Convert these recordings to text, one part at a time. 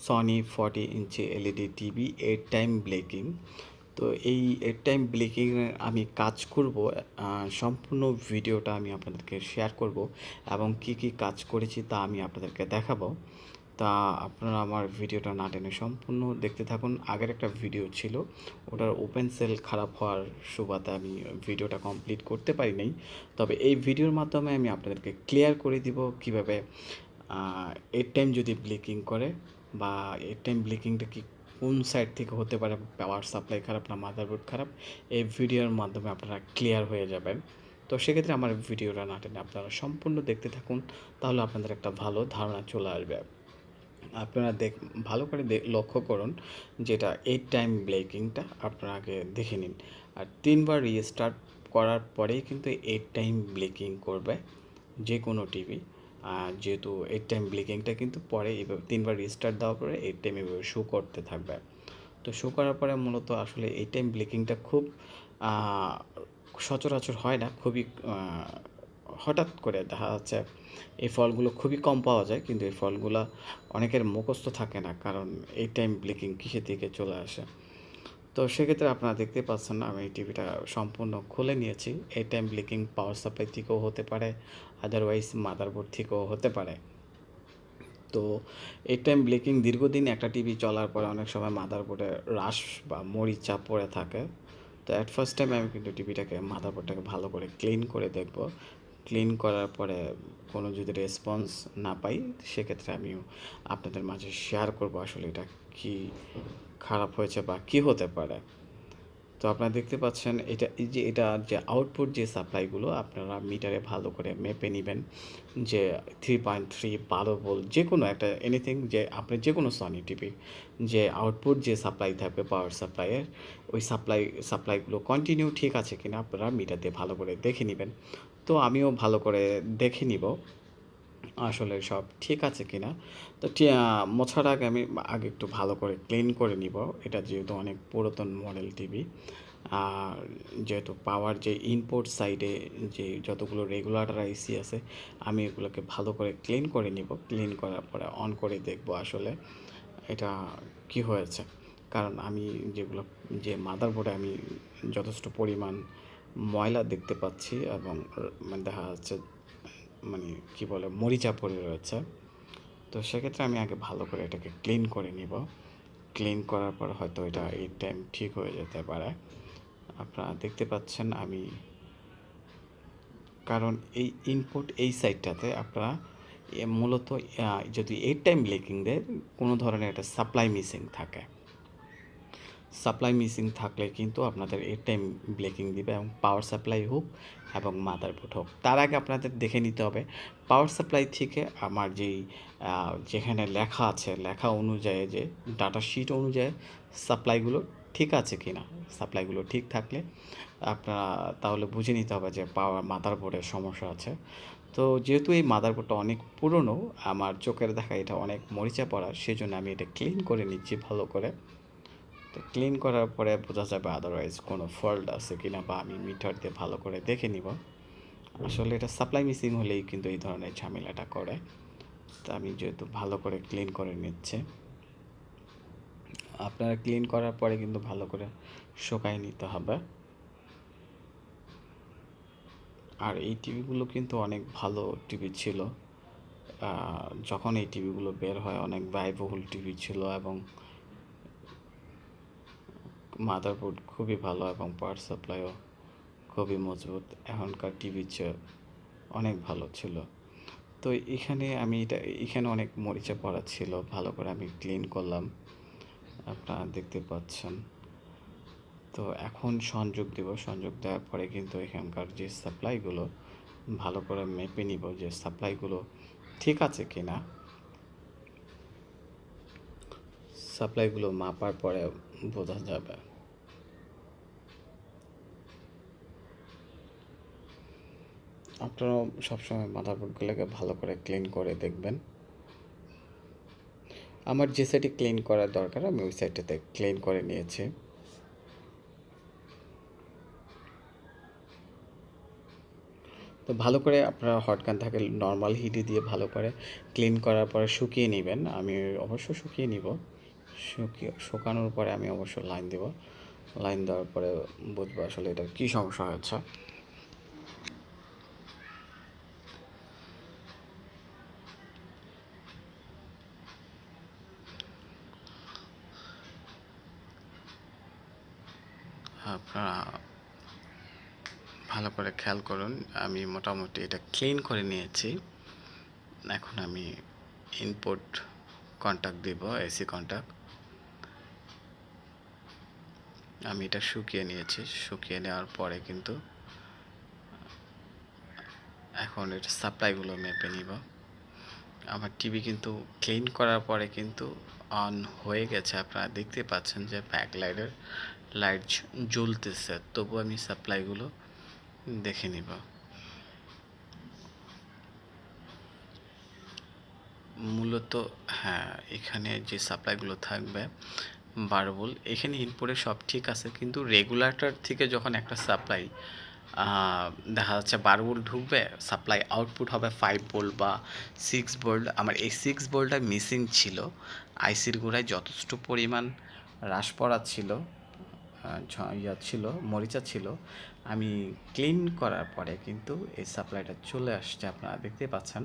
Sony 40 inch LED TV 8 time ব্লেকিং। তো এই 8 time ব্লেকিং আমি কাজ করব, সম্পূর্ণ ভিডিওটা আমি আপনাদেরকে শেয়ার করব এবং কি কি কাজ করেছি তা আমি আপনাদেরকে দেখাবো। তা আপনারা আমার ভিডিওটা না টেনে সম্পূর্ণ দেখতে থাকুন। আগের একটা ভিডিও ছিল, ওটার ওপেন সেল খারাপ হওয়ার সুবাদে আমি ভিডিওটা কমপ্লিট করতে পারি নাই। তবে এই ভিডিওর মাধ্যমে আমি আপনাদেরকে ক্লিয়ার করে দিব কীভাবে 8 টাইম যদি ব্লিকিং করে বা 8 টাইম ব্লিকিংটা কি কোন সাইড থেকে হতে পারে, পাওয়ার সাপ্লাই খারাপ না মাদারবোর্ড খারাপ, এই ভিডিওর মাধ্যমে আপনারা ক্লিয়ার হয়ে যাবেন। তো সেক্ষেত্রে আমার ভিডিওটা না টেনে আপনারা সম্পূর্ণ দেখতে থাকুন, তাহলে আপনাদের একটা ভালো ধারণা চলে আসবে। আপনারা ভালো করে লক্ষ্য করুন, যেটা 8 টাইম ব্লেকিংটা আপনারা আগে দেখে নিন। আর 3বার রিস্টার্ট করার পরেই কিন্তু 8 টাইম ব্লেকিং করবে যে কোনো টিভি। যেহেতু 8 টাইম ব্লিকিংটা কিন্তু পরে এভাবে 3বার রিস্টার্ট দেওয়ার পরে 8 টাইম এভাবে শো করতে থাকবে। তো শো করার পরে মূলত আসলে 8 টাইম ব্লিকিংটা খুব সচরাচর হয় না, খুবই হঠাৎ করে দেখা যাচ্ছে। এই ফলগুলো খুবই কম পাওয়া যায়, কিন্তু এই ফলগুলো অনেকের মুখস্থ থাকে না, কারণ 8 টাইম ব্লিকিং কিসের থেকে চলে আসে। তো সেক্ষেত্রে আপনারা দেখতে পাচ্ছেন না, আমি এই টিভিটা সম্পূর্ণ খুলে নিয়েছি। 8 টাইম ব্লিকিং পাওয়ার সাপ্লাই থেকেও হতে পারে, আদারওয়াইজ মাদারবোর্ড থেকেও হতে পারে। তো 8 টাইম ব্লিকিং দীর্ঘদিন একটা টিভি চলার পরে অনেক সময় মাদারবোর্ডে রাশ বা মরিচা পড়ে থাকে। তো অ্যাট ফার্স্ট টাইম আমি কিন্তু মাদারবোর্ডটাকে ভালো করে ক্লিন করে দেখব। ক্লিন করার পরে কোনো যদি রেসপন্স না পাই, সেক্ষেত্রে আমিও আপনাদের মাঝে শেয়ার করব আসলে এটা কি খারাপ হয়েছে বা কি হতে পারে। তো আপনারা দেখতে পাচ্ছেন, এটা যে আউটপুট যে সাপ্লাইগুলো আপনারা মিটারে ভালো করে মেপে নেবেন, যে 3.3 12 ভোল্ট যে কোনো একটা এনিথিং, যে আপনি যে কোনো সনি টিভি যে আউটপুট যে সাপ্লাই থাকবে পাওয়ার সাপ্লাইয়ের, ওই সাপ্লাইগুলো কন্টিনিউ ঠিক আছে কিনা আপনারা মিটার দিয়ে ভালো করে দেখে নেবেন। তো আমিও ভালো করে দেখে নিব আসলে সব ঠিক আছে কিনা। তো মোছার আগে আমি আগে একটু ভালো করে ক্লিন করে নিব। এটা যেহেতু অনেক পুরাতন মডেল টিভি, আর যেহেতু পাওয়ার যে ইনপুট সাইডে যে যতগুলো রেগুলেটর আইসি আছে, আমি এগুলোকে ভালো করে ক্লিন করে নিব। ক্লিন করার পরে অন করে দেখব আসলে এটা কি হয়েছে। কারণ আমি যে মাদারবোর্ডে আমি যথেষ্ট পরিমাণ ময়লা দেখতে পাচ্ছি এবং দেখা যাচ্ছে মানে কি বলে মরিচা পড়ে রয়েছে। তো সেক্ষেত্রে আমি আগে ভালো করে এটাকে ক্লিন করে নিব। ক্লিন করার পর হয়তো এটা 8 টাইম ঠিক হয়ে যেতে পারে। আপনারা দেখতে পাচ্ছেন আমি, কারণ এই ইনপুট এই সাইডটাতে আপনারা মূলত যদি 8 টাইম ব্লেকিং দেয়, কোনো ধরনের একটা সাপ্লাই মিসিং থাকে। সাপ্লাই মিসিং থাকলে কিন্তু আপনাদের 8 টাইম ব্লেকিং দিবে, এবং পাওয়ার সাপ্লাই হোক এবং মাদারবোর্ড হোক। তার আগে আপনাদের দেখে নিতে হবে পাওয়ার সাপ্লাই থেকে আমার যেখানে লেখা আছে, লেখা অনুযায়ী যে ডাটা শিট অনুযায়ী সাপ্লাইগুলো ঠিক আছে কি না। সাপ্লাইগুলো ঠিক থাকলে আপনারা তাহলে বুঝে নিতে হবে যে মাদারবোর্ডের সমস্যা আছে। তো যেহেতু এই মাদারবোর্ডটা অনেক পুরনো, আমার চোখের দেখা এটা অনেক মরিচা পড়া, সেজন্য আমি এটা ক্লিন করে নিচ্ছি ভালো করে। তো ক্লিন করার পরে বোঝা যাবে আদারওয়াইজ কোনো ফল্ট আছে কিনা, বা আমি মিটার দিয়ে ভালো করে দেখে নিব। আসলে এটা সাপ্লাই মিসিং হলেই কিন্তু এই ধরনের ঝামেলাটা করে। তো আমি যেহেতু ভালো করে ক্লিন করে নিচ্ছি, আপনারা ক্লিন করার পরে কিন্তু ভালো করে শুকাই নিতে হবে। আর এই টিভিগুলো কিন্তু অনেক ভালো টিভি ছিল। যখন এই টিভিগুলো বের হয় অনেক ব্যয়বহুল টিভি ছিল, এবং মাদারবোর্ড খুবই ভালো এবং পাওয়ার সাপ্লাইও খুবই মজবুত। এখনকার টিভির চেয়ে অনেক ভালো ছিল। তো এখানে অনেক মরিচা পড়া ছিল, ভালো করে আমি ক্লিন করলাম, আপনারা দেখতে পাচ্ছেন। তো এখন সংযোগ দেওয়ার পরে কিন্তু এখানকার যে সাপ্লাইগুলো ভালো করে মেপে নিব, যে সাপ্লাইগুলো ঠিক আছে কিনা। সাপ্লাইগুলো মাপার পরে বোঝা যাবে। আপনারাও সবসময় মাদারবোর্ডগুলোকে ভালো করে ক্লিন করে দেখবেন। আমার যে সাইডে ক্লিন করার দরকার আমি ওই সাইডটাতে ক্লিন করে নিয়েছি। তো তো ভালো করে আপনারা হট গান থাকে নর্মাল হিটে দিয়ে ভালো করে ক্লিন করার পরে শুকিয়ে নেবেন। আমি অবশ্য শুকিয়ে নিব, শুকানোর পরে আমি অবশ্য লাইন দেব। লাইন দেওয়ার পরে বুঝবো আসলে এটার কী সমস্যা হয়েছে। আপনারা ভালো করে খেয়াল করুন, আমি মোটামুটি এটা ক্লিন করে নিয়েছি। এখন আমি ইনপুট কন্ট্যাক্ট দিব, এসি কন্ট্যাক্ট। আমি এটা শুকিয়ে নিয়েছি, শুকিয়ে নেওয়ার পরে কিন্তু এখন এটা সাপ্লাইগুলো মেপে নিব। আমার টিভি কিন্তু ক্লিন করার পরে কিন্তু অন হয়ে গেছে, আপনারা দেখতে পাচ্ছেন যে ব্যাকলাইটের লাইট জ্বলতেছে, তবু আমি সাপ্লাইগুলো দেখে নিব। মূলত হ্যাঁ, এখানে যে সাপ্লাইগুলো থাকবে 12 ভোল্ট, এখানে ইনপুটে সব ঠিক আছে, কিন্তু রেগুলেটর থেকে যখন একটা সাপ্লাই দেখা যাচ্ছে 12 ভোল্ট ঢুকবে, সাপ্লাই আউটপুট হবে 5 ভোল্ট বা 6 ভোল্ট। আমার এই 6 ভোল্টটা মিসিং ছিল, আইসির গোড়ায় যথেষ্ট পরিমাণ হ্রাস পড়া ছিল, ছিল, মরিচা ছিল। আমি ক্লিন করার পরে কিন্তু এই সাপ্লাইটা চলে আসছে, আপনারা দেখতে পাচ্ছেন।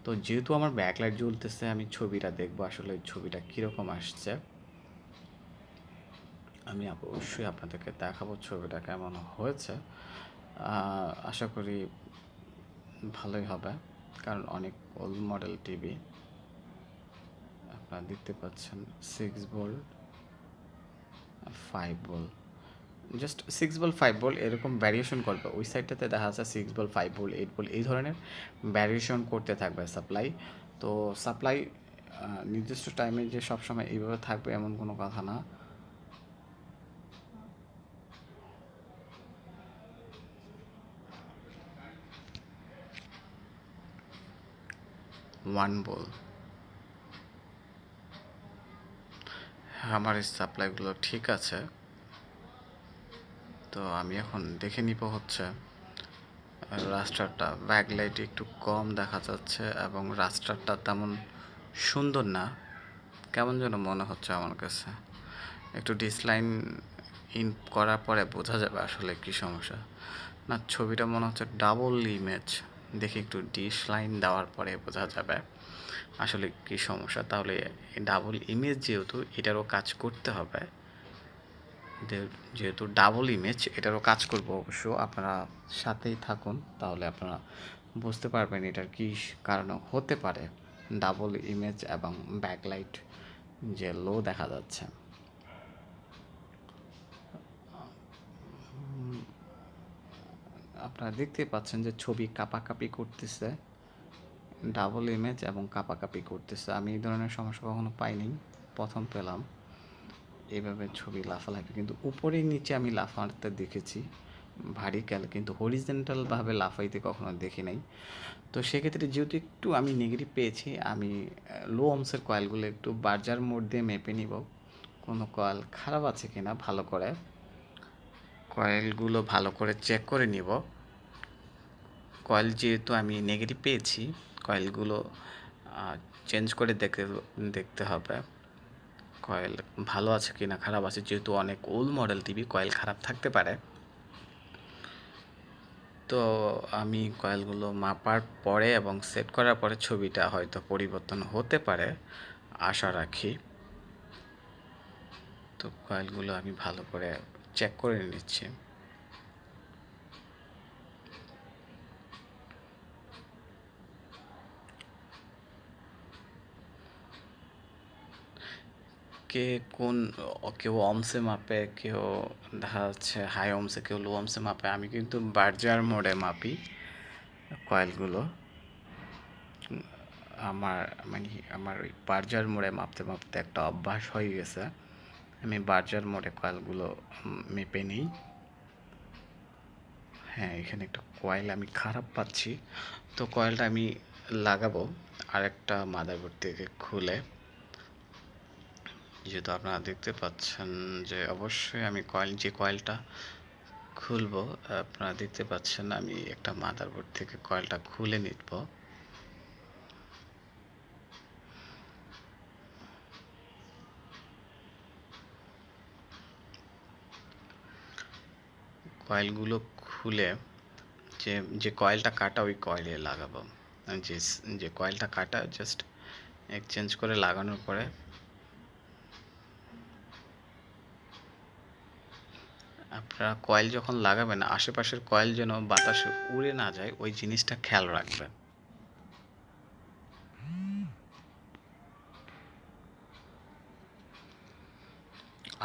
তো যেহেতু আমার ব্যাকলাইট জ্বলতেছে, আমি ছবিটা দেখবো আসলে ছবিটা কীরকম আসছে। আমি অবশ্যই আপনাদেরকে দেখাবো ছবিটা কেমন হয়েছে। আশা করি ভালোই হবে, কারণ অনেক ওল্ড মডেল টিভি। আপনারা দেখতে পাচ্ছেন 6 volt 5 volt, just 6 volt 5 volt এরকম ভ্যারিয়েশন করবে। ওই সাইডটাতে দেখা যাচ্ছে 6 ভোল্ট 5 ভোল্ট 8 ভোল্ট এই ধরনের ভ্যারিয়েশন করতে থাকবে সাপ্লাই। তো সাপ্লাই নির্দিষ্ট টাইমে যে সবসময় এইভাবে থাকবে এমন কোনো কথা না। ওয়ান ভোল্ট, আমার এই সাপ্লাইগুলো ঠিক আছে। তো আমি এখন দেখে নিব হচ্ছে রাস্টারটা, ব্যাকলাইট একটু কম দেখা যাচ্ছে এবং রাস্টারটা তেমন সুন্দর না, কেমন যেন মনে হচ্ছে আমার কাছে। একটু ডিসলাইন ইন করার পরে বোঝা যাবে আসলে কী সমস্যা। না, ছবিটা মনে হচ্ছে ডাবল ইমেজ, দেখি একটু ডিসলাইন দেওয়ার পরে বোঝা যাবে আসলে কী সমস্যা। তাহলে ডাবল ইমেজ যেহেতু এটারও কাজ করতে হবে, যেহেতু ডাবল ইমেজ এটারও কাজ করবো। অবশ্য আপনারা সাথেই থাকুন, তাহলে আপনারা বুঝতে পারবেন এটার কী কারণ হতে পারে ডাবল ইমেজ এবং ব্যাকলাইট যে লো দেখা যাচ্ছে। আপনারা দেখতে পাচ্ছেন যে ছবি কাপাকাপি করতেছে, ডাবল ইমেজ এবং কাপাকাপি করতেছে। আমি এই ধরনের সমস্যা কখনো পাইনি, প্রথম পেলাম এইভাবে ছবি লাফালাফি, কিন্তু উপরে নিচে আমি লাফাতে দেখেছি ভার্টিক্যাল, কিন্তু হরিজেন্টালভাবে লাফাইতে কখনো দেখি নাই। তো সেক্ষেত্রে যেহেতু একটু আমি নেগেটিভ পেয়েছি, আমি লো অমসের কয়েলগুলো একটু বার্জার মোড দিয়ে মেপে নিব, কোনো কয়েল খারাপ আছে কিনা ভালো করে, কয়েলগুলো ভালো করে চেক করে নিব। কয়েল যেহেতু আমি নেগেটিভ পেয়েছি, কয়েলগুলো চেঞ্জ করে দেখতে হবে কয়েল ভালো আছে কি না, খারাপ আছে। যেহেতু অনেক ওল্ড মডেল টিভি, কয়েল খারাপ থাকতে পারে। তো আমি কয়েলগুলো মাপার পরে এবং সেট করার পরে ছবিটা হয়তো পরিবর্তন হতে পারে, আশা রাখি। তো কয়েলগুলো আমি ভালো করে চেক করে নিচ্ছি। কে কোন, কেউ অমসে মাপে, কেউ দেখা যাচ্ছে হাই অমসে, কেউ লো অমসে মাপে। আমি কিন্তু বার্জার মোডে মাপি কয়েলগুলো। আমার ওই বার্জার মোড়ে মাপতে মাপতে একটা অভ্যাস হয়ে গেছে, আমি বার্জার মোড়ে কয়েলগুলো মেপে নিই। হ্যাঁ, এখানে একটা কয়েল আমি খারাপ পাচ্ছি, তো কয়েলটা আমি লাগাবো আরেকটা মাদারবোর্ড থেকে খুলে। যেহেতু আপনারা দেখতে পাচ্ছেন যে অবশ্যই আমি যে কয়েলটা খুলবো। আপনারা দেখতে পাচ্ছেন আমি একটা মাদারবোর্ড থেকে কয়েলটা খুলে নিব। কয়েলগুলো খুলে যে যে কয়েলটা কাটা ওই কয়েলে লাগাবো। যে যে কয়েলটা কাটা জাস্ট এক্সচেঞ্জ করে লাগানোর পরে আপনারা কয়েল যখন লাগাবেন আশেপাশের কয়েল যেন বাতাসে উড়ে না যায় ওই জিনিসটা খেয়াল রাখবেন।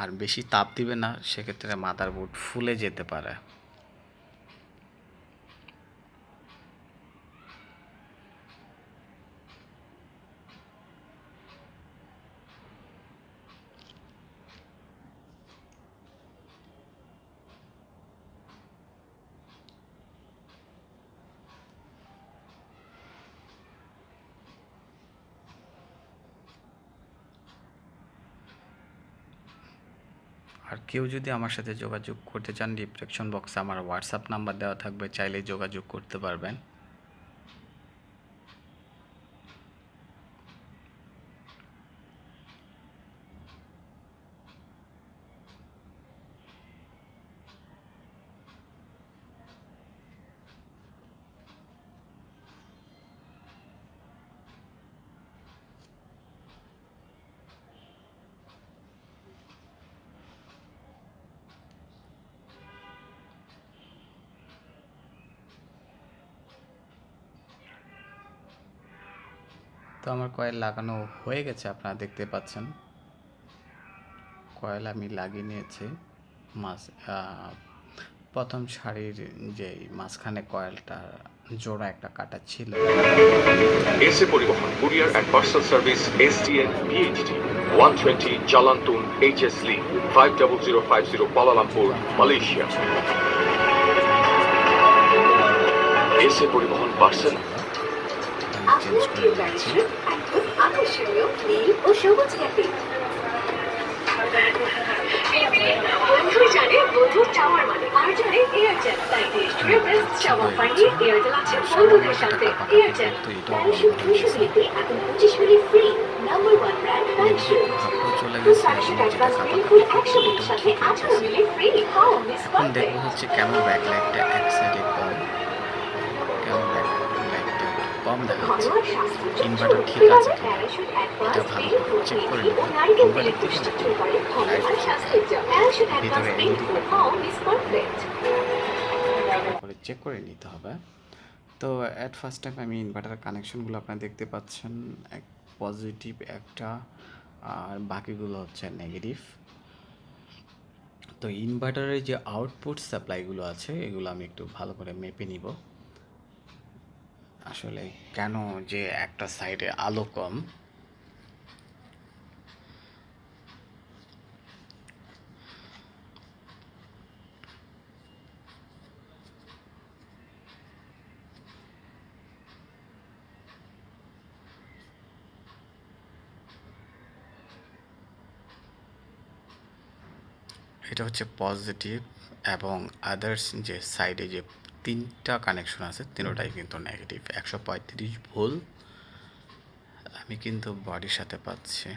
আর বেশি তাপ দিবে না, সেক্ষেত্রে মাদারবোর্ড ফুলে যেতে পারে। আর কেউ যদি আমার সাথে যোগাযোগ করতে চান, ডিসক্রিপশন বক্সে আমার হোয়াটসঅ্যাপ নাম্বার দেওয়া থাকবে, চাইলে যোগাযোগ করতে পারবেন। তো আমার কয়েল লাগানো হয়ে গেছে, আপনারা দেখতে পাচ্ছেন কয়েল আমি লাগিয়ে নিয়েছি। প্রথম সারির যে মাঝখানে কয়েলটা জোড়া একটা কাটা ছিল। এসএ পরিবহন courier and parcel service SDN PHD 120 জালান্তুন HS Link 50050 Kuala Lumpur Malaysia. SA পরিবহন পার্সেল চেঞ্জ করে নিয়েছি। আকর্ষণীয় নীল ও সবুজ ক্যাপে বন্ধু জানে বন্ধুর চাওয়ার মানে, আর জানে এয়ারটেল। তাই দেশ জুড়ে বেস্ট চাওয়া পাইনি এয়ারটেল আছে বন্ধুদের সাথে। এয়ারটেল 1200 মিনিটে এখন 25 মিনিট ফ্রি। নাম্বার 1 ব্র্যান্ড 1200 টাকা বিলকুল 100 মিনিট সাথে 18 মিনিট ফ্রি। হাউ মিস এখন দেখবো হচ্ছে কেন ব্যাকলাইটটা এক সাইডে কম, কেন ব্যাকলাইটটা কম দেখাচ্ছে। ইনভার্টার ঠিক আছে কিনা এটা ভালো করে চেক করে নেব। ইনভার্টার থেকে ভিতরে এলইডি করে চেক করে নিতে হবে। তো অ্যাট ফার্স্ট টাইম আমি ইনভার্টারের কানেকশনগুলো আপনারা দেখতে পাচ্ছেন, এক পজিটিভ একটা আর বাকিগুলো হচ্ছে নেগেটিভ। তো ইনভার্টারের যে আউটপুট সাপ্লাইগুলো আছে এগুলো আমি একটু ভালো করে মেপে নিব। আসলে কেন যে একটা সাইডে আলো কম, এটা হচ্ছে পজিটিভ এবং আদার্স যে সাইডে যে তিনটা কানেকশন আছে তিনটাই কিন্তু নেগেটিভ। 135 ভোল্ট আমি কিন্তু বডির সাথে পাচ্ছি।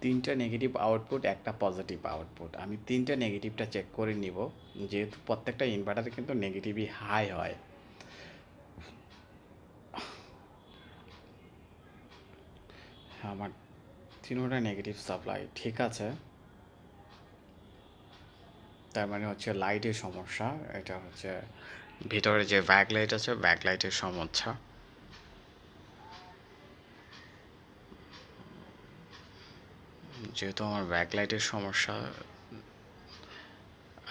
তিনটা নেগেটিভ আউটপুট, একটা পজিটিভ আউটপুট। আমি তিনটা নেগেটিভটা চেক করে নিব, যেহেতু প্রত্যেকটা ইনভার্টারে কিন্তু নেগেটিভই হাই হয়। আমার তিনটা নেগেটিভ সাপ্লাই ঠিক আছে, তার মানে হচ্ছে লাইটের সমস্যা। এটা হচ্ছে ভিতরে যে ব্যাকলাইট আছে ব্যাকলাইটের সমস্যা। যেহেতু আমার ব্যাকলাইটের সমস্যা,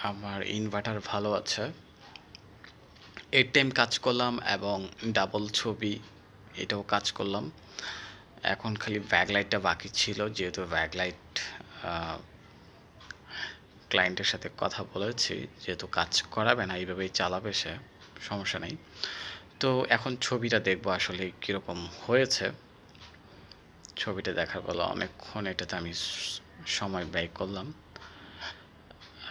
আমার ইনভার্টার ভালো আছে, এইট টাইম কাজ করলাম এবং ডাবল ছবি এটাও কাজ করলাম। এখন খালি ব্যাকলাইটটা বাকি ছিল, যেহেতু ব্যাকলাইট ক্লায়েন্টের সাথে কথা বলেছি, যেহেতু কাজ করাবে না, এইভাবেই চালাবে সে, সমস্যা নেই। তো এখন ছবিটা দেখবো আসলে কীরকম হয়েছে। ছবিটা দেখার বেলা অনেকক্ষণ এটাতে আমি সময় ব্যয় করলাম,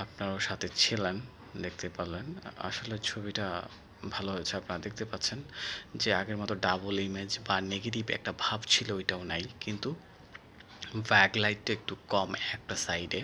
আপনারাও সাথে ছিলেন, দেখতে পারলেন। আসলে ছবিটা ভালো হয়েছে, আপনারা দেখতে পাচ্ছেন যে আগের মতো ডাবল ইমেজ বা নেগেটিভ একটা ভাব ছিল ওইটাও নাই, কিন্তু ব্যাকলাইটটা একটু কম একটা সাইডে।